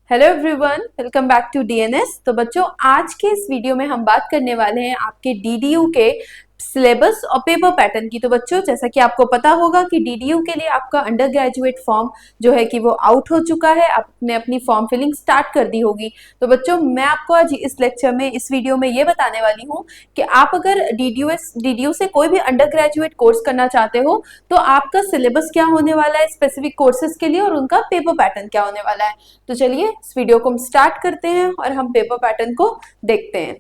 Hello everyone, welcome back to DNS. तो बच्चों, आज के इस वीडियो में हम बात करने वाले हैं आपके डीडीयू के सिलेबस और पेपर पैटर्न की। तो बच्चों, जैसा कि आपको पता होगा कि डीडीयू के लिए आपका अंडर ग्रेजुएट फॉर्म जो है कि वो आउट हो चुका है, आपने अपनी फॉर्म फिलिंग स्टार्ट कर दी होगी। तो बच्चों, मैं आपको आज इस लेक्चर में, इस वीडियो में ये बताने वाली हूँ कि आप अगर डीडीयू से कोई भी अंडर ग्रेजुएट कोर्स करना चाहते हो तो आपका सिलेबस क्या होने वाला है स्पेसिफिक कोर्सेज के लिए और उनका पेपर पैटर्न क्या होने वाला है। तो चलिए इस वीडियो को हम स्टार्ट करते हैं और हम पेपर पैटर्न को देखते हैं।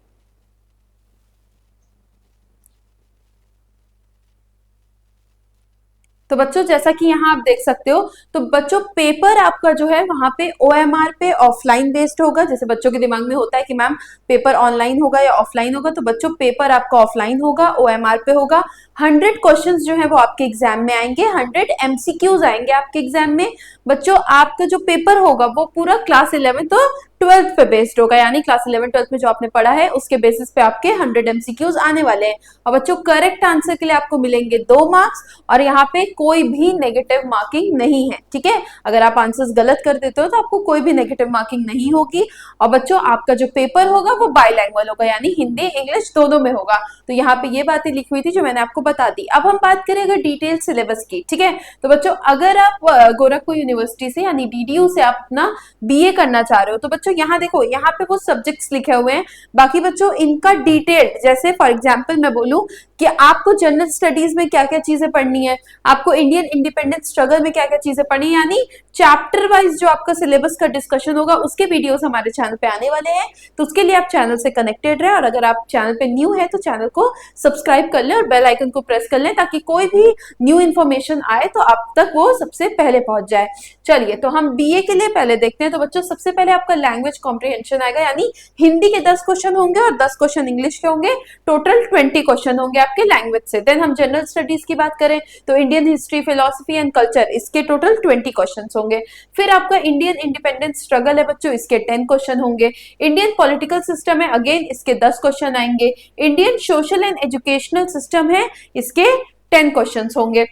तो बच्चों, जैसा कि यहाँ आप देख सकते हो, तो बच्चों पेपर आपका जो है वहां पे ओएमआर पे ऑफलाइन बेस्ड होगा। जैसे बच्चों के दिमाग में होता है कि मैम पेपर ऑनलाइन होगा या ऑफलाइन होगा, तो बच्चों पेपर आपका ऑफलाइन होगा, ओएमआर पे होगा। 100 क्वेश्चंस जो है वो आपके एग्जाम में आएंगे, 100 एमसीक्यूज आएंगे आपके एग्जाम में। बच्चों, आपका जो पेपर होगा वो पूरा क्लास 11 तो 12th पे बेस्ड होगा, यानी क्लास 11 12th में जो आपने पढ़ा है उसके बेसिस पे आपके 100 एमसीक्यूज आने वाले हैं। और बच्चों, करेक्ट आंसर के लिए आपको मिलेंगे 2 मार्क्स और यहाँ पे कोई भी नेगेटिव मार्किंग नहीं है। ठीक है, अगर आप आंसर्स गलत कर देते हो तो आपको कोई भी नेगेटिव मार्किंग नहीं होगी। और बच्चों, आपका जो पेपर होगा वो बाइलैंग्वेज होगा, यानी हिंदी इंग्लिश दोनों में होगा। तो यहाँ पे ये बातें लिखी हुई थी जो मैंने आपको बता दी। अब हम बात करें अगर डिटेल सिलेबस की। ठीक है, तो बच्चों अगर आप गोरखपुर यूनिवर्सिटी से यानी डीडीयू से आप अपना बीए करना चाह रहे हो तो बच्चों यहाँ देखो, यहाँ पे वो सब्जेक्ट्स लिखे हुए हैं। बाकी बच्चों इनका डिटेल, जैसे फॉर एग्जांपल मैं बोलूं कि आपको जनरल स्टडीज में क्या क्या चीजें पढ़नी है, आपको इंडियन इंडिपेंडेंस स्ट्रगल में क्या क्या चीजें पढ़नी है, यानी चैप्टर वाइज जो आपका सिलेबस का डिस्कशन होगा उसके वीडियोस हमारे चैनल पे आने वाले हैं। तो उसके लिए आप चैनल से कनेक्टेड रहे और अगर आप चैनल पे न्यू है तो चैनल को सब्सक्राइब कर लें और बेल आइकन को प्रेस कर लें ताकि कोई भी न्यू इन्फॉर्मेशन आए तो आप तक वो सबसे पहले पहुंच जाए। चलिए, तो हम बीए के लिए पहले देखते हैं। तो बच्चों, सबसे पहले आपका लैंग्वेज कॉम्प्रिहेंशन आएगा, यानी हिंदी के 10 क्वेश्चन होंगे और 10 क्वेश्चन इंग्लिश के होंगे। टोटल 20 क्वेश्चन होंगे आपके लैंग्वेज से। देन हम जनरल स्टडीज की बात करें तो Indian history, philosophy and culture, इसके टोटल 20 क्वेश्चन होंगे। फिर आपका इंडियन इंडिपेंडेंस स्ट्रगल है बच्चों, इसके 10 क्वेश्चन होंगे। इंडियन पॉलिटिकल सिस्टम है, अगेन इसके 10 क्वेश्चन आएंगे। Indian social and educational system है, इसके 10 क्वेश्चन होंगे।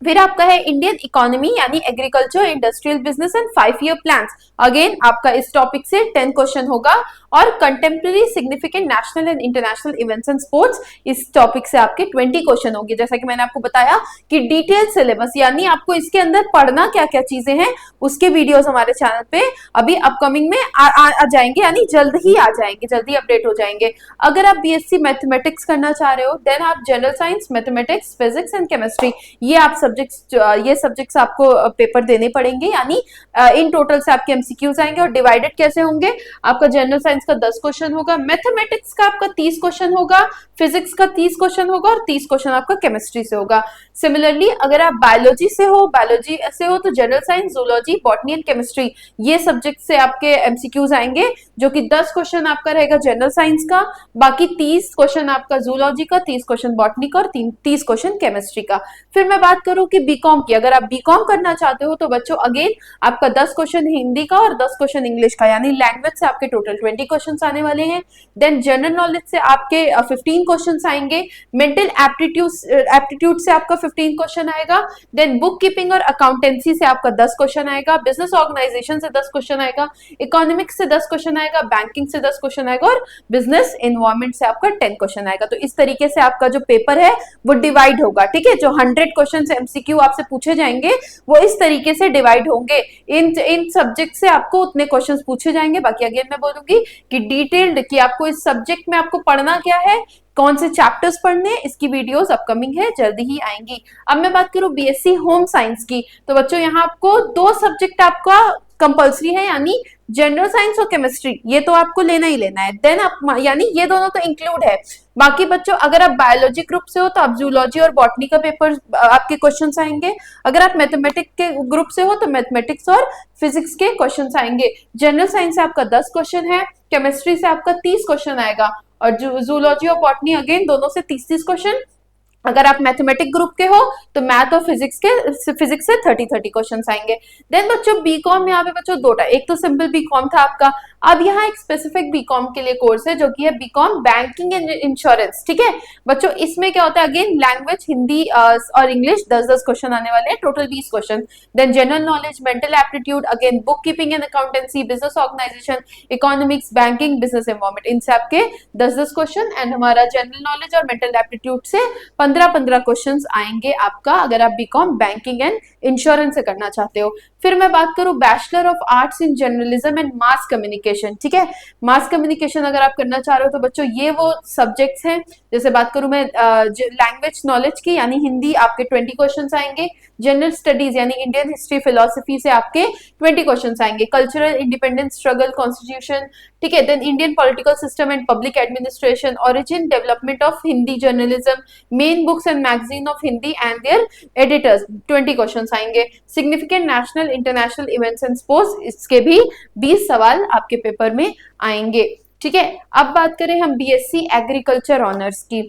फिर आपका है इंडियन इकोनॉमी यानी agriculture, industrial business and 5 year plans, again आपका इस टॉपिक से 10 क्वेश्चन होगा। और contemporary significant national and international events and sports, इस टॉपिक से आपके 20 क्वेश्चन होंगे। जैसा कि मैंने आपको बताया कि डिटेल सिलेबस यानी आपको इसके अंदर पढ़ना क्या क्या चीजें हैं उसके वीडियोस हमारे चैनल पे अभी अपकमिंग में आ जाएंगे, यानी जल्द ही आ जाएंगे, जल्दी अपडेट हो जाएंगे। अगर आप बीएससी मैथमेटिक्स करना चाह रहे हो देन आप general science, mathematics, physics and chemistry, ये सब्जेक्ट्स आपको पेपर देने पड़ेंगे, यानी इन टोटल से आपके एमसीक्यूज आएंगे। और डिवाइडेड कैसे होंगे, आपका जनरल साइंस का 10 क्वेश्चन होगा, मैथमेटिक्स का आपका 30 क्वेश्चन होगा, फिजिक्स का 30 क्वेश्चन होगा और 30 क्वेश्चन आपका केमिस्ट्री से होगा। सिमिलरली अगर आप बायोलॉजी से हो तो general science, zoology, botany and chemistry, ये सब्जेक्ट से आपके एमसीक्यूज आएंगे, जो कि 10 क्वेश्चन आपका रहेगा जनरल साइंस का, बाकी 30 क्वेश्चन आपका जूलॉजी का, 30 क्वेश्चन बॉटनी का और 30 क्वेश्चन केमिस्ट्री का। फिर मैं बात करूं कि बीकॉम की, अगर आप बीकॉम करना चाहते हो तो बच्चों अगेन आपका 10 क्वेश्चन हिंदी का और 10 क्वेश्चन इंग्लिश का, यानी लैंग्वेज से आपके टोटल 20 क्वेश्चन आने वाले हैं। देन जनरल नॉलेज से आपके 15 क्वेश्चन आएंगे, मेंटल एप्टीट्यूड से आपका 15 क्वेश्चन आएगा। देन बुक कीपिंग और अकाउंटेंसी से आपका 10 क्वेश्चन आएगा, बिजनेस ऑर्गेनाइजेशन से 10 क्वेश्चन आएगा, इकोनॉमिक्स से 10 क्वेश्चन आएगा, बैंकिंग से 10 क्वेश्चन आएगा और बिजनेस एनवायरमेंट से आपका 10 क्वेश्चन आएगा। तो इस तरीके से आपका जो पेपर है वो डिवाइड होगा। ठीक है, जो 100 क्वेश्चन एमसीक्यू आपसे पूछे जाएंगे वो इस तरीके से डिवाइड होंगे, इन सब्जेक्ट से आपको उतने क्वेश्चंस पूछे जाएंगे। बाकी अगेन मैं बोलूंगी कि डिटेल्ड कि आपको इस सब्जेक्ट में आपको पढ़ना क्या है, कौन से चैप्टर्स पढ़ने, इसकी वीडियोस अपकमिंग है, जल्दी ही आएंगी। अब मैं बात करूं बीएससी होम साइंस की, तो बच्चों यहाँ आपको 2 सब्जेक्ट आपका कंपल्सरी है, यानी जनरल साइंस और केमिस्ट्री, ये तो आपको लेना ही लेना है। देन आप यानी ये दोनों तो इंक्लूड है। बाकी बच्चों अगर आप बायोलॉजी ग्रुप से हो तो आप जूलॉजी और बॉटनी का पेपर आपके क्वेश्चंस आएंगे। अगर आप मैथमेटिक्स के ग्रुप से हो तो मैथमेटिक्स और फिजिक्स के क्वेश्चंस आएंगे। जनरल साइंस से आपका 10 क्वेश्चन है, केमिस्ट्री से आपका 30 क्वेश्चन आएगा और जूलॉजी और बॉटनी अगेन दोनों से 30 क्वेश्चन, अगर आप मैथमेटिक ग्रुप के हो तो मैथ और फिजिक्स से 30 क्वेश्चन आएंगे। देन बच्चों बीकॉम, यहाँ पे बच्चों दो टाइप, एक तो सिंपल बीकॉम था आपका, अब यहाँ एक स्पेसिफिक बीकॉम के लिए कोर्स है जो कि है बीकॉम बैंकिंग एंड इंश्योरेंस। ठीक है बच्चों, इसमें क्या होता है, अगेन लैंग्वेज हिंदी और इंग्लिश 10-10 क्वेश्चन आने वाले हैं, total 20 question. Then general knowledge, mental aptitude, again book keeping and accountancy, business organisation, economics, banking, business environment, इन सब के 10-10 क्वेश्चन। एंड हमारा जनरल नॉलेज और मेंटल एप्टीट्यूड से 15-15 क्वेश्चंस आएंगे आपका, अगर आप बीकॉम बैंकिंग एंड इंश्योरेंस से करना चाहते हो। फिर मैं बात करूं bachelor of arts in journalism and mass communication. ठीक है, मास कम्युनिकेशन अगर आप करना चाह रहे हो तो बच्चों ये वो सब्जेक्ट्स हैं, जैसे बात करूं मैं लैंग्वेज नॉलेज की, यानी हिंदी आपके 20 क्वेश्चंस आएंगे, जनरल स्टडीज यानी इंडियन हिस्ट्री फिलोसफी से आपके 20 क्वेश्चंस आएंगे, कल्चरल इंडिपेंडेंस स्ट्रगल कॉन्स्टिट्यूशन, ठीक है, then Indian political system and public administration, origin development of Hindi journalism, main books and magazine of Hindi and their editors, 20 questions आएंगे, significant national international events and sports, इसके भी 20 सवाल आपके paper में आएंगे। ठीक है, अब बात करें हम बीएससी एग्रीकल्चर ऑनर्स की,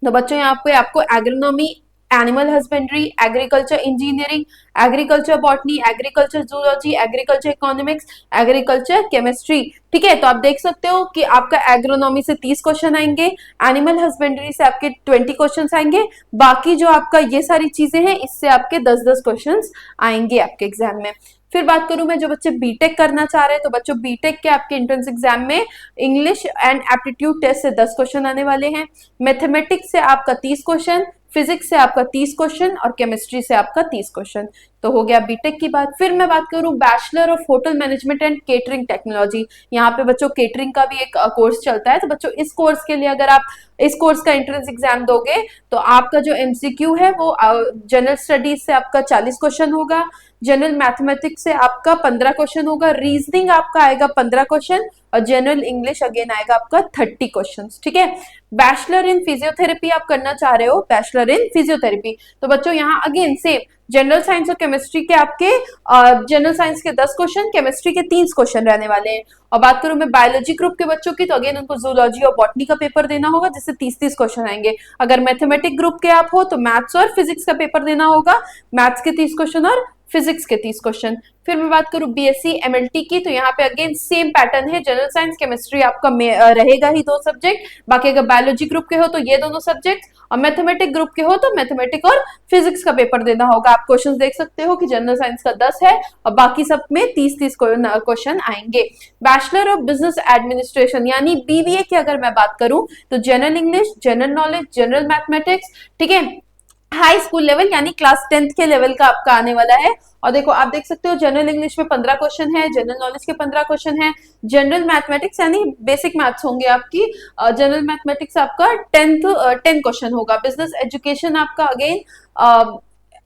तो बच्चों यहाँ पे आपको agronomy, animal husbandry, agriculture engineering, agriculture botany, agriculture zoology, agriculture economics, agriculture chemistry. ठीक है, तो आप देख सकते हो कि आपका एग्रोनॉमी से 30 क्वेश्चन आएंगे, एनिमल हस्बेंड्री से आपके 20 क्वेश्चन आएंगे, बाकी जो आपका ये सारी चीजें हैं इससे आपके 10-10 क्वेश्चन आएंगे आपके एग्जाम में। फिर बात करूं मैं जो बच्चे बीटेक करना चाह रहे हैं, तो बच्चों बीटेक के आपके एंट्रेंस एग्जाम में इंग्लिश एंड एप्टीट्यूड टेस्ट से 10 क्वेश्चन आने वाले हैं, मैथमेटिक्स से आपका 30 क्वेश्चन, फिजिक्स से आपका 30 क्वेश्चन और केमिस्ट्री से आपका 30 क्वेश्चन। तो हो गया बीटेक की बात। फिर मैं बात करूं bachelor of hotel management and catering technology, यहाँ पे बच्चों केटरिंग का भी एक कोर्स चलता है, तो बच्चों इस कोर्स के लिए अगर आप इस कोर्स का एंट्रेंस एग्जाम दोगे तो आपका जो एमसीक्यू है वो जनरल स्टडीज से आपका 40 क्वेश्चन होगा, जनरल मैथमेटिक्स से आपका 15 क्वेश्चन होगा, रीजनिंग आपका आएगा 15 क्वेश्चन और जनरल इंग्लिश अगेन आएगा आपका 30 क्वेश्चंस। ठीक है, बैचलर इन फिजियोथेरेपी आप करना चाह रहे हो, बैचलर इन फिजियोथेरेपी, तो बच्चों यहाँ अगेन सेम जनरल साइंस और केमिस्ट्री के आपके जनरल साइंस के 10 क्वेश्चन, केमिस्ट्री के 30 क्वेश्चन रहने वाले हैं। और बात करूं मैं बायोलॉजी ग्रुप के बच्चों की, तो अगेन उनको जूलॉजी और बॉटनी का पेपर देना होगा जिससे 30-30 क्वेश्चन आएंगे। अगर मैथमेटिक ग्रुप के आप हो तो मैथ्स और फिजिक्स का पेपर देना होगा, मैथ्स के 30 क्वेश्चन और फिजिक्स के 30 क्वेश्चन। फिर मैं बात करूं बीएससी एमएलटी की, तो यहाँ पे अगेन सेम पैटर्न है, जनरल साइंस केमिस्ट्री आपका रहेगा ही 2 सब्जेक्ट, बाकी अगर बायोलॉजी ग्रुप के हो तो ये दोनों सब्जेक्ट, और मैथमेटिक ग्रुप के हो तो मैथमेटिक और फिजिक्स का पेपर देना होगा। आप क्वेश्चन देख सकते हो कि जनरल साइंस का 10 है और बाकी सब में 30-30 क्वेश्चन आएंगे। बैचलर ऑफ बिजनेस एडमिनिस्ट्रेशन यानी बीबीए की अगर मैं बात करूं तो general English, general knowledge, general mathematics, ठीक है, हाई स्कूल लेवल यानी क्लास 10th के लेवल का आपका आने वाला है। और देखो आप देख सकते हो जनरल इंग्लिश में 15 क्वेश्चन है, जनरल नॉलेज के 15 क्वेश्चन है, जनरल मैथमेटिक्स यानी बेसिक मैथ्स होंगे आपकी, जनरल मैथमेटिक्स आपका 10 क्वेश्चन होगा, बिजनेस एजुकेशन आपका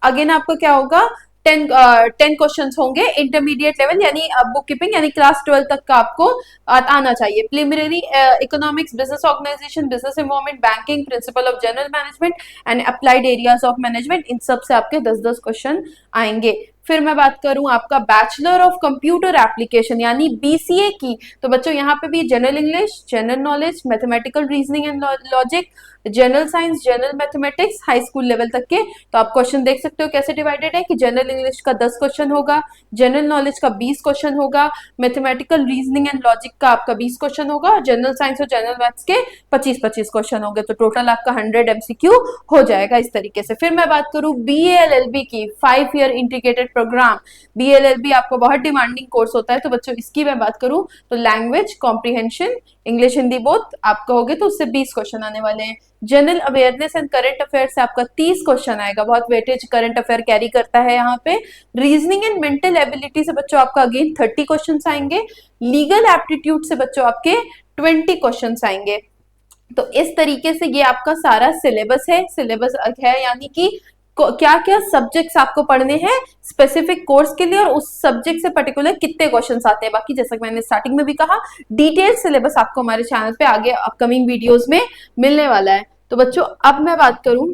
अगेन आपका क्या होगा 10 क्वेश्चंस होंगे, इंटरमीडिएट लेवल यानी बुक कीपिंग यानी क्लास 12 तक का आपको आना चाहिए, preliminary economics, business organisation, business environment, banking, principle of general management and applied areas of management, इन सब से आपके 10-10 क्वेश्चन आएंगे। फिर मैं बात करूं आपका बैचलर ऑफ कंप्यूटर एप्लीकेशन यानी बीसीए की, तो बच्चों यहाँ पे भी general English, general knowledge, mathematical reasoning and logic, general science, general mathematics, high school level तक के। तो आप क्वेश्चन देख सकते हो कैसे डिवाइडेड है कि जनरल इंग्लिश का 10 क्वेश्चन होगा, जनरल नॉलेज का 20 क्वेश्चन होगा, मैथमेटिकल रीजनिंग एंड लॉजिक का आपका 20 क्वेश्चन होगा और जनरल साइंस और जनरल मैथ्स के 25-25 क्वेश्चन होंगे, तो टोटल आपका 100 एमसीक्यू हो जाएगा इस तरीके से। फिर मैं बात करूं बीएएलएलबी की, 5 ईयर इंटीग्रेटेड प्रोग्राम, बीएलएलबी आपको बहुत डिमांडिंग कोर्स होता है, तो बच्चों इसकी मैं बात करूं तो language comprehension, English Hindi both आप कहोगे तो उससे 20 क्वेश्चन आने वाले हैं। General awareness and current affair से आपका 30 क्वेश्चन आएगा, बहुत वेटेज करंट अफेयर कैरी करता है यहाँ पे। रीजनिंग एंड मेंटल एबिलिटी से बच्चों आपका अगेन 30 क्वेश्चन आएंगे, लीगल एप्टीट्यूड से बच्चों आपके 20 क्वेश्चन आएंगे। तो इस तरीके से ये आपका सारा सिलेबस है यानी कि क्या क्या सब्जेक्ट्स आपको पढ़ने हैं स्पेसिफिक कोर्स के लिए और उस सब्जेक्ट से पर्टिकुलर कितने क्वेश्चंस आते हैं। बाकी जैसा कि मैंने स्टार्टिंग में भी कहा डिटेल सिलेबस आपको हमारे चैनल पे आगे अपकमिंग वीडियोस में मिलने वाला है। तो बच्चों अब मैं बात करूं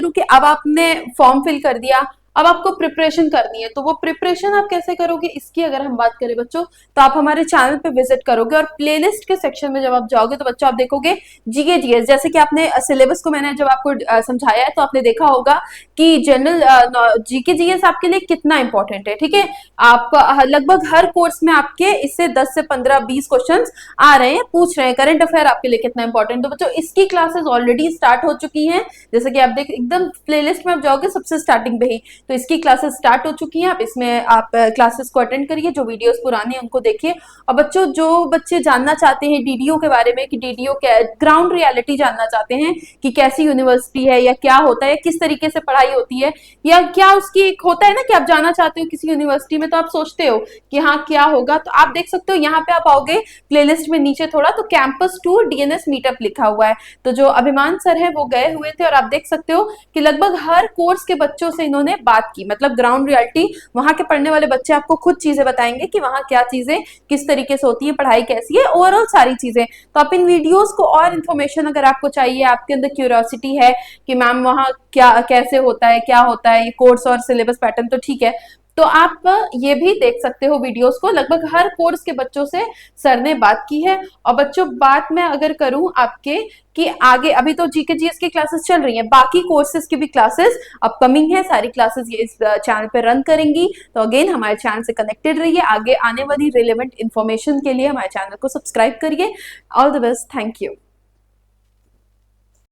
कि अब आपने फॉर्म फिल कर दिया, अब आपको प्रिपरेशन करनी है, तो वो प्रिपरेशन आप कैसे करोगे इसकी अगर हम बात करें बच्चों, तो आप हमारे चैनल पे विजिट करोगे और प्लेलिस्ट के सेक्शन में जब आप जाओगे तो बच्चों आप देखोगे जीके जीएस, जैसे कि आपने सिलेबस को मैंने जब आपको समझाया है तो आपने देखा होगा कि जनरल जीके जीएस आपके लिए कितना इंपॉर्टेंट है, ठीक है। आप लगभग हर कोर्स में आपके इससे 10 से 15-20 क्वेश्चंस आ रहे हैं, पूछ रहे हैं करंट अफेयर आपके लिए कितना इंपॉर्टेंट। तो बच्चों इसकी क्लासेस ऑलरेडी स्टार्ट हो चुकी हैं, जैसे कि आप देख एकदम प्लेलिस्ट में आप जाओगे सबसे स्टार्टिंग पे ही, तो इसकी क्लासेस स्टार्ट हो चुकी हैं। आप इसमें आप क्लासेस को अटेंड करिए, जो वीडियोस पुराने हैं उनको देखिए। और बच्चों जो बच्चे जानना चाहते हैं डीडीओ के बारे में कि डीडीओ क्या ग्राउंड रियलिटी जानना चाहते हैं कि कैसी यूनिवर्सिटी है या क्या होता है, किस तरीके से पढ़ाई होती है, या क्या उसकी एक होता है ना कि आप जाना चाहते हो किसी यूनिवर्सिटी में तो आप सोचते हो कि हाँ क्या होगा, तो आप देख सकते हो यहाँ पे आप आओगे प्लेलिस्ट में नीचे थोड़ा तो कैंपस टूर डीएनएस मीटअप लिखा हुआ है। तो जो अभिमान सर है वो गए हुए थे और आप देख सकते हो कि लगभग हर कोर्स के बच्चों से इन्होंने बात की, मतलब ग्राउंड रियलिटी वहां के पढ़ने वाले बच्चे आपको खुद चीजें बताएंगे कि वहां क्या चीजें किस तरीके से होती है, पढ़ाई कैसी है, ओवरऑल सारी चीजें। तो आप इन वीडियोस को और इन्फॉर्मेशन अगर आपको चाहिए, आपके अंदर क्यूरियोसिटी है कि मैम वहां क्या कैसे होता है, क्या होता है, ये कोर्स और सिलेबस पैटर्न, तो ठीक है, तो आप ये भी देख सकते हो वीडियोस को। लगभग हर कोर्स के बच्चों से सर ने बात की है। और बच्चों बात मैं अगर करूं आपके कि आगे अभी तो जीके जीएस की क्लासेस चल रही हैं, बाकी कोर्सेज की भी क्लासेस अपकमिंग है, सारी क्लासेस ये इस चैनल पे रन करेंगी। तो अगेन हमारे चैनल से कनेक्टेड रहिए, आगे आने वाली रिलेवेंट इन्फॉर्मेशन के लिए हमारे चैनल को सब्सक्राइब करिए। All the best, thank you.